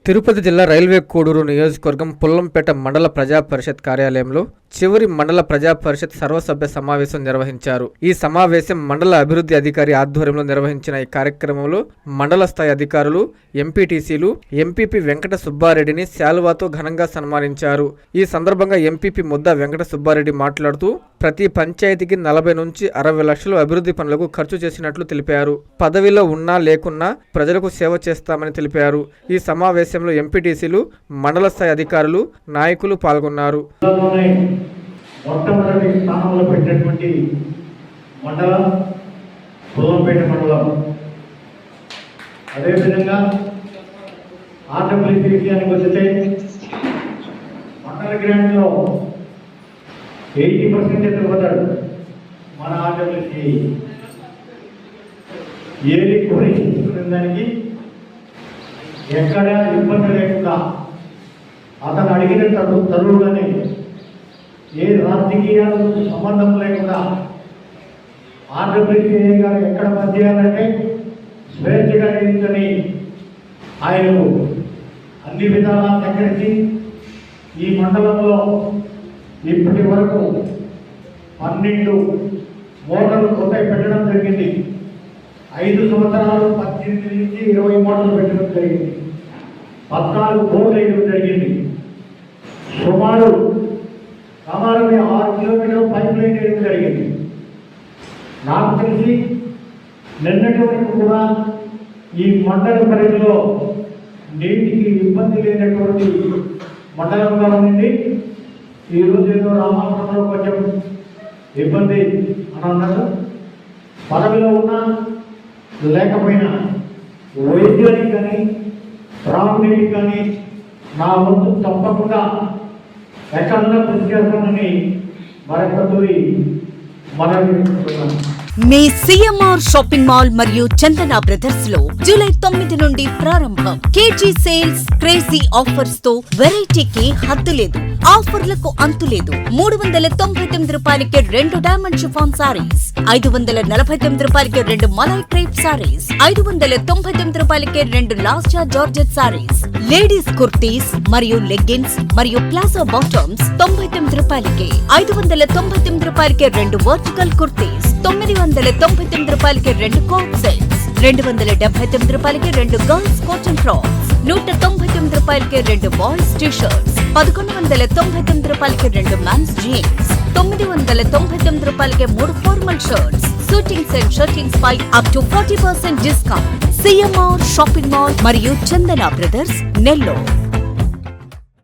తిరుపతి జిల్లా రైల్వే కోడూరు నియోజకవర్గం పుల్లంపేట మండల ప్రజా పరిషత్ కార్యాలయంలో చివరి మండల ప్రజా పరిషత్ సర్వసభ్య సమావేశం నిర్వహించారు. ఈ సమావేశం మండల అభివృద్ధి అధికారి ఆధ్వర్యంలో నిర్వహించిన ఈ కార్యక్రమంలో మండల స్థాయి అధికారులు, ఎంపీటీసీలు, ఎంపీపీ వెంకట సుబ్బారెడ్డిని శాలువాతో ఘనంగా సన్మానించారు. ఈ సందర్భంగా ఎంపీపీ ముద్ద వెంకట సుబ్బారెడ్డి మాట్లాడుతూ ప్రతి పంచాయతీకి 40 నుంచి 60 లక్షలు అభివృద్ధి పనులకు ఖర్చు చేసినట్లు తెలిపారు. పదవిలో ఉన్నా లేకున్నా ప్రజలకు సేవ చేస్తామని తెలిపారు. ఈ సమావేశంలో ఎంపీటీసీలు, మండల స్థాయి అధికారులు, నాయకులు పాల్గొన్నారు. మొట్టమొదటి స్థానంలో పెట్టినటువంటి మండలం పుల్లంపేట మండలం. అదేవిధంగా ఆర్డబ్ల్యూసీ విషయానికి వస్తే మండల గ్రాంట్లో 80% ఎత్తుకుపోతాడు. మన ఆర్డబ్ల్యూసీ ఏది కోరి తీసుకునే దానికి ఎక్కడ ఇబ్బంది లేకుండా అతను అడిగిన తరువుగానే ఏ రాజకీయాలకు సంబంధం లేకుండా ఆంధ్రప్రదేశ్ గారు ఎక్కడ పనిచేయాలంటే స్వేచ్ఛగా నిలుచుని ఆయనకు అన్ని విధాలా సేకరించి ఈ మండలంలో ఇప్పటి వరకు 12 మోటార్లు కొత్తగా పెట్టడం జరిగింది. 5 సంవత్సరాలు 18 నుంచి 20 మోటార్లు పెట్టడం జరిగింది. 14 బోర్లు వేయడం జరిగింది. సుమారు 6 కిలోమీటర్ల పైప్ లైన్ వేయడం జరిగింది. నాకు తెలిసి నిన్నటి వరకు కూడా ఈ మండల పరిధిలో నీటికి ఇబ్బంది లేనటువంటి మండలంగా ఉంది. ఈరోజు ఏదో రామాపురంలో కొంచెం ఇబ్బంది అని అన్నారు. పదవిలో ఉన్నా లేకపోయినా వైద్యానికి కానీ త్రాగునీటికి కానీ నా వంతు తప్పకుండా ఎక్కడన్నా కృషి చేస్తామని మరొకసారి మనవి చేస్తున్నాను. మీ సిఎంఆర్ షాపింగ్ మాల్ మరియు చందన బ్రదర్స్ లో జూలై 9 నుండి ప్రారంభం. కేజీ సేల్స్, క్రేజీ ఆఫర్స్ తో వెరైటీకి హద్దు లేదు, ఆఫర్లకు అంతు లేదు. 399 రూపాయలకి 2 డైమండ్ షిఫాన్ సారీస్, 549 రూపాయలకి 2 మలై క్రేప్ సారీస్, 599 రూపాయలకి 2 లాస్టా జార్జెట్ సారీస్, లేడీస్ కుర్తీస్ మరియు లెగ్గిన్స్ మరియు ప్లాజో బాటమ్స్ 99 రూపాయలకి, 599 రూపాయలకి 2 వర్టికల్ కుర్తీస్, 999 రూపాయలకి 2 కోట్ సెట్స్, 279 రూపాయలకి 2 గర్ల్స్ కాటన్ ఫ్రాక్స్, 199 రూపాయలకి 2 బాయ్స్ టీ షర్ట్స్, 1199 రూపాయలకి 2 మెన్స్ జీన్స్, 999 రూపాయలకి 3 formal shirts, shootings and shirtings పై up to 40% discount. CMR shopping mall మరియు చందన బ్రదర్స్, నెల్లూరు.